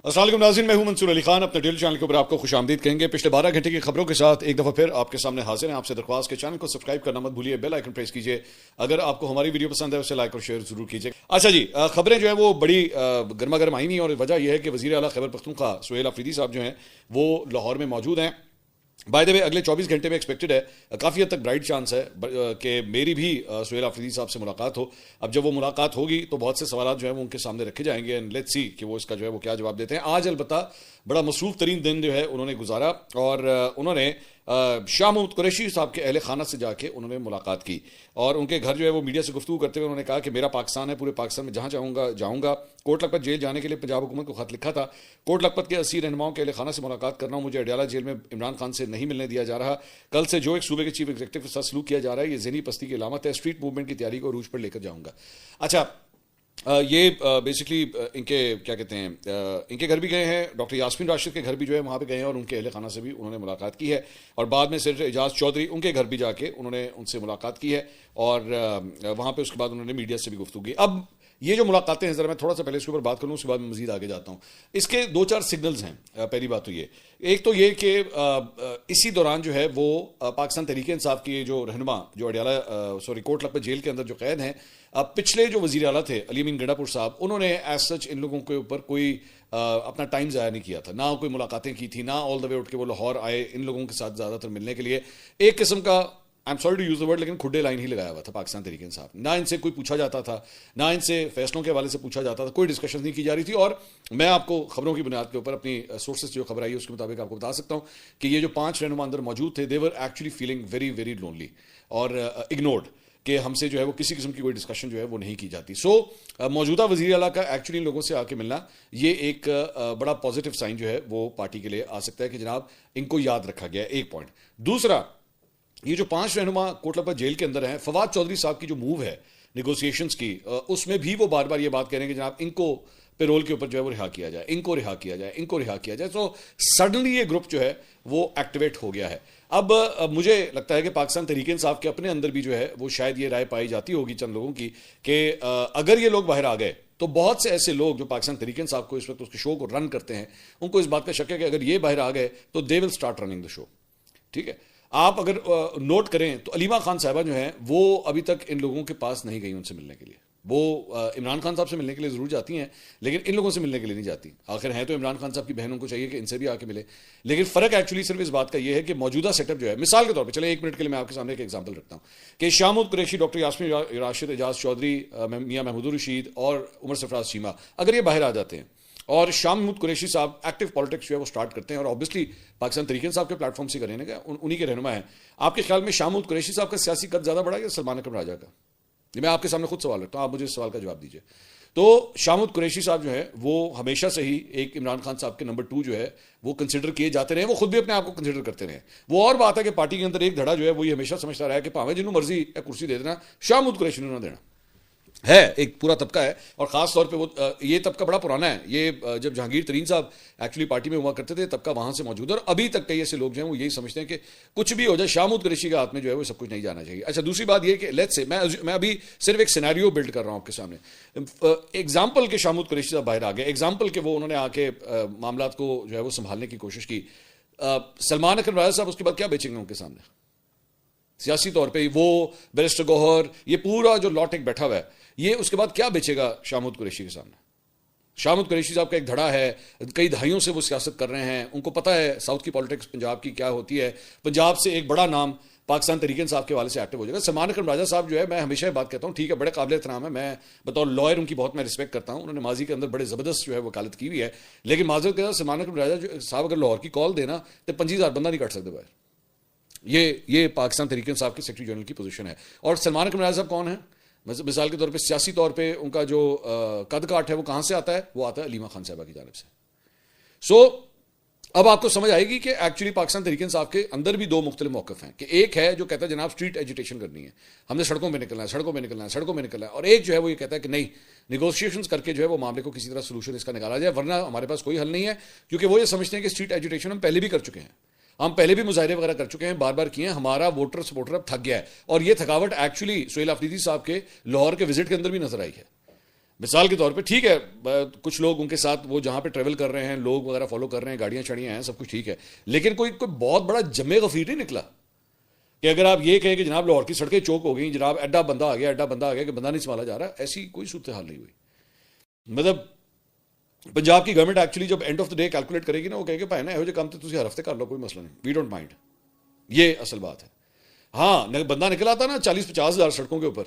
السلام علیکم ناظرین، میں ہوں منصور علی خان، اپنے ڈیلی چینل کے اوپر آپ کو خوش آمدید کہیں گے۔ پچھلے 12 گھنٹے کی خبروں کے ساتھ ایک دفعہ پھر آپ کے سامنے حاضر ہیں۔ آپ سے درخواست کے چینل کو سبسکرائب کرنا مت بھولیے، بیل آئیکن پریس کیجیے۔ اگر آپ کو ہماری ویڈیو پسند ہے اسے لائک اور شیئر ضرور کیجیے۔ اچھا جی، خبریں جو ہے وہ بڑی گرما گرم آئی نہیں، اور وجہ یہ ہے کہ وزیر اعلیٰ خیبر پختونخوا سہیل آفریدی صاحب جو ہیں وہ لاہور میں موجود ہیں۔ بائی دا وے اگلے 24 گھنٹے میں ایکسپیکٹڈ ہے، کافی حد تک برائٹ چانس ہے کہ میری بھی سہیل آفریدی صاحب سے ملاقات ہو۔ اب جب وہ ملاقات ہوگی تو بہت سے سوالات جو ہیں وہ ان کے سامنے رکھے جائیں گے، اینڈ لیٹس سی کہ وہ اس کا جو ہے وہ کیا جواب دیتے ہیں۔ آج البتہ بڑا مصروف ترین دن جو ہے انہوں نے گزارا، اور انہوں نے شاہ محمود قریشی صاحب کے اہل خانہ سے جا کے انہوں نے ملاقات کی، اور ان کے گھر جو ہے وہ میڈیا سے گفتگو کرتے ہوئے انہوں نے کہا کہ میرا پاکستان ہے، پورے پاکستان میں جہاں جاؤں گا۔ کوٹ لکھپت جیل جانے کے لیے پنجاب حکومت کو خط لکھا تھا۔ کوٹ لکھپت کے 80 رہنماؤں کے اہل خانہ سے ملاقات کرنا ہوں، مجھے اڈیالہ جیل میں عمران خان سے نہیں ملنے دیا جا رہا۔ کل سے جو ایک صوبے کے چیف ایگزیکٹو کے ساتھ سلوک کیا جا رہا ہے یہ ذہنی پستی کی علامت ہے۔ اسٹریٹ موومنٹ کی تیاری کو عروج پر لے کر جاؤں گا۔ اچھا، یہ بیسکلی ان کے کیا کہتے ہیں، ان کے گھر بھی گئے ہیں، ڈاکٹر یاسمین راشد کے گھر بھی جو ہے وہاں پہ گئے ہیں، اور ان کے اہل خانہ سے بھی انہوں نے ملاقات کی ہے، اور بعد میں سینیٹر اعجاز چودھری ان کے گھر بھی جا کے انہوں نے ان سے ملاقات کی ہے، اور وہاں پہ اس کے بعد انہوں نے میڈیا سے بھی گفتگو کی۔ اب یہ جو ملاقاتیں ہیں، ذرا میں تھوڑا سا پہلے اس کے اوپر بات کروں، اس کے بعد میں مزید آگے جاتا ہوں۔ اس کے 2-4 سگنلز ہیں۔ پہلی بات تو یہ، ایک تو یہ کہ اسی دوران جو ہے وہ پاکستان تحریک انصاف کی جو رہنما جو اڈیالہ کوٹ لکھپت جیل کے اندر جو قید ہیں، پچھلے جو وزیر اعلیٰ تھے علی امین گنڈا پور صاحب، انہوں نے ایز سچ ان لوگوں کے اوپر کوئی اپنا ٹائم ضائع نہیں کیا تھا، نہ کوئی ملاقاتیں کی تھی، نہ آل دا وے اٹھ کے وہ لاہور آئے ان لوگوں کے ساتھ زیادہ تر ملنے کے لیے۔ ایک قسم کا I am sorry to use the word, لیکن کھڈے لائن ہی لگایا ہوا تھا پاکستان تحریک انصاف، نہ ان سے کوئی پوچھا جاتا تھا، نہ ان سے فیصلوں کے حوالے سے پوچھا جاتا تھا، کوئی ڈسکشن نہیں کی جا رہی تھی۔ اور میں آپ کو خبروں کی بنیاد کے اوپر اپنی سورسز جو خبر آئی ہے اس کے مطابق آپ کو بتا سکتا ہوں کہ یہ جو 5 رہنما اندر موجود تھے، they were actually feeling very very lonely اور اگنورڈ، کہ ہم سے جو ہے وہ کسی قسم کی کوئی ڈسکشن جو ہے وہ نہیں کی جاتی۔ سو موجودہ وزیر اعلیٰ کا ایکچولی ان لوگوں سے آ کے ملنا یہ ایک بڑا پازیٹیو سائن جو ہے وہ پارٹی کے لیے آ سکتا ہے کہ جناب ان کو یاد رکھا گیا ہے، ایک پوائنٹ۔ دوسرا، یہ جو 5 رہنما کوٹ لکھپت جیل کے اندر ہیں، فواد چودھری صاحب کی جو موو ہے نیگوسیشنز کی، اس میں بھی وہ بار بار یہ بات کہہ رہے ہیں کہ جناب ان کو پیرول کے اوپر جو ہے وہ رہا کیا جائے، ان کو رہا کیا جائے، ان کو رہا کیا جائے۔ تو سڈنلی یہ گروپ جو ہے وہ ایکٹیویٹ ہو گیا ہے۔ اب مجھے لگتا ہے کہ پاکستان تحریک انصاف کے اپنے اندر بھی جو ہے وہ شاید یہ رائے پائی جاتی ہوگی چند لوگوں کی کہ اگر یہ لوگ باہر آ گئے تو بہت سے ایسے لوگ جو پاکستان تحریک انصاف کو اس وقت اس کے شو کو رن کرتے ہیں، ان کو اس بات کا شک ہے کہ اگر یہ باہر آ گئے تو دے ول اسٹارٹ رننگ دا شو۔ ٹھیک ہے، آپ اگر نوٹ کریں تو علیمہ خان صاحبہ جو ہیں وہ ابھی تک ان لوگوں کے پاس نہیں گئی ان سے ملنے کے لیے۔ وہ عمران خان صاحب سے ملنے کے لیے ضرور جاتی ہیں، لیکن ان لوگوں سے ملنے کے لیے نہیں جاتی۔ آخر ہیں تو عمران خان صاحب کی بہنوں کو چاہیے کہ ان سے بھی آ کے ملے، لیکن فرق ایکچولی صرف اس بات کا یہ ہے کہ موجودہ سیٹ اپ جو ہے، مثال کے طور پہ چلے 1 منٹ کے لیے میں آپ کے سامنے ایک ایگزامپل رکھتا ہوں کہ شاہ محمود قریشی، ڈاکٹر یاسمین راشد، اعجاز چودھری، میاں محمود الرشید اور عمر سرفراز چیمہ اگر یہ باہر آ جاتے ہیں اور شاہ محمود قریشی صاحب ایکٹیو پالیٹکس جو ہے وہ سٹارٹ کرتے ہیں، اور آبویسلی پاکستان تحریک انصاف کے پلیٹ فارم سے کریں گے، انہی کے رہنما ہیں، آپ کے خیال میں شاہ محمود قریشی صاحب کا سیاسی قد زیادہ بڑا ہے یا سلمان اکرم راجہ کا؟ میں آپ کے سامنے خود سوال رکھتا ہوں، آپ مجھے اس سوال کا جواب دیجیے۔ تو شاہ محمود قریشی صاحب جو ہے وہ ہمیشہ سے ہی ایک عمران خان صاحب کے نمبر 2 جو ہے وہ کنسیڈر کیے جاتے رہے، وہ خود بھی اپنے آپ کو کنسیڈر کرتے رہے۔ وہ اور بات ہے کہ پارٹی کے اندر ایک دھڑا جو ہے وہ یہ ہمیشہ سمجھتا رہا ہے کہ پاویں جنہوں مرضی کرسی دے دینا، شاہ محمود قریشی نے نہ دینا ہے، ایک پورا طبقہ ہے، اور خاص طور پہ وہ یہ طبقہ بڑا پرانا ہے۔ یہ جب جہانگیر ترین صاحب ایکچولی پارٹی میں ہوا کرتے تھے، طبقہ وہاں سے موجود ہے، اور ابھی تک کئی ایسے لوگ جو ہیں وہ یہی سمجھتے ہیں کہ کچھ بھی ہو جائے شاہ محمود قریشی کے ہاتھ میں جو ہے وہ سب کچھ نہیں جانا چاہیے۔ اچھا، دوسری بات یہ کہ لیٹس سے میں ابھی صرف ایک سینیریو بلڈ کر رہا ہوں آپ کے سامنے، ایگزامپل کہ شاہ محمود قریشی صاحب باہر آ گئے، ایگزامپل کہ وہ انہوں نے آ کے معاملات کو جو ہے وہ سنبھالنے کی کوشش کی۔ سلمان اکرم راجہ صاحب اس کے بعد کیا بیچیں گے ان کے سامنے سیاسی طور پہ؟ وہ بیرسٹر گوہر، یہ پورا جو لاٹ ایک بیٹھا ہوا ہے، یہ اس کے بعد کیا بیچے گا شاہ محمود قریشی کے سامنے؟ شاہ محمود قریشی صاحب کا ایک دھڑا ہے، کئی دہائیوں سے وہ سیاست کر رہے ہیں، ان کو پتہ ہے ساؤتھ کی پالیٹکس پنجاب کی کیا ہوتی ہے، پنجاب سے ایک بڑا نام پاکستان تحریک انصاف کے حوالے سے ایکٹیو ہو جائے گا۔ سلمان اکرم راجہ صاحب جو ہے، میں ہمیشہ بات کہتا ہوں، ٹھیک ہے بڑے قابل احترام ہے، میں بطور لائر ان کی بہت میں رسپیکٹ کرتا ہوں، انہوں نے ماضی کے اندر بڑے زبردست جو ہے وکالت کی ہوئی ہے، لیکن معذرت کے ساتھ سلمان اکرم راجہ صاحب اگر لاہور کی کال دینا تو 25,000 بندہ نہیں کٹ سکتے باہر۔ یہ پاکستان تحریک انصاف کے سیکرٹری جنرل کی پوزیشن ہے۔ اور سلمان اکرم راجہ صاحب کون ہیں؟ مثال کے طور پہ سیاسی طور پہ ان کا جو قد کاٹ ہے وہ کہاں سے آتا ہے؟ وہ آتا ہے علیمہ خان صاحبہ کی جانب سے۔ سو اب آپ کو سمجھ آئے گی کہ ایکچولی پاکستان تحریک انصاف کے اندر بھی 2 مختلف موقف ہیں، کہ ایک ہے جو کہتا ہے جناب اسٹریٹ ایجوٹیشن کرنی ہے، ہم نے سڑکوں پہ نکلنا ہے، سڑکوں پہ نکلنا ہے، سڑکوں پہ نکلنا ہے، اور ایک جو ہے وہ یہ کہتا ہے کہ نہیں، نیگوشیشنز کر کے جو ہے وہ معاملے کو کسی طرح سولوشن اس کا نکالا جائے، ورنہ ہمارے پاس کوئی حل نہیں ہے، کیونکہ وہ یہ سمجھتے ہیں کہ اسٹریٹ ایجوٹیشن ہم پہلے بھی کر چکے ہیں، ہم پہلے بھی مظاہرے وغیرہ کر چکے ہیں، بار بار کیے ہیں، ہمارا ووٹر سپورٹر اب تھک گیا ہے۔ اور یہ تھکاوٹ ایکچولی سہیل آفریدی صاحب کے لاہور کے وزٹ کے اندر بھی نظر آئی ہے۔ مثال کے طور پہ ٹھیک ہے کچھ لوگ ان کے ساتھ وہ جہاں پہ ٹریول کر رہے ہیں لوگ وغیرہ فالو کر رہے ہیں گاڑیاں چڑھیاں ہیں سب کچھ ٹھیک ہے لیکن کوئی بہت بڑا جم غفیر نہیں نکلا کہ اگر آپ یہ کہیں کہ جناب لاہور کی سڑکیں چوک ہو گئیں جناب ایڈا بندہ آ گیا کہ بندہ نہیں سنبھالا جا رہا ایسی کوئی صورتحال نہیں ہوئی. مطلب پنجاب کی گورنمنٹ ایکچولی جب and of the day calculate کرے گی نا وہ کہے گا بھائی نا یہ کام تو تسی ہر ہفتے کر لو کوئی مسئلہ نہیں وی ڈونٹ مائنڈ. یہ اصل بات ہے. ہاں بندہ نکل آتا نا 40-50 ہزار سڑکوں کے اوپر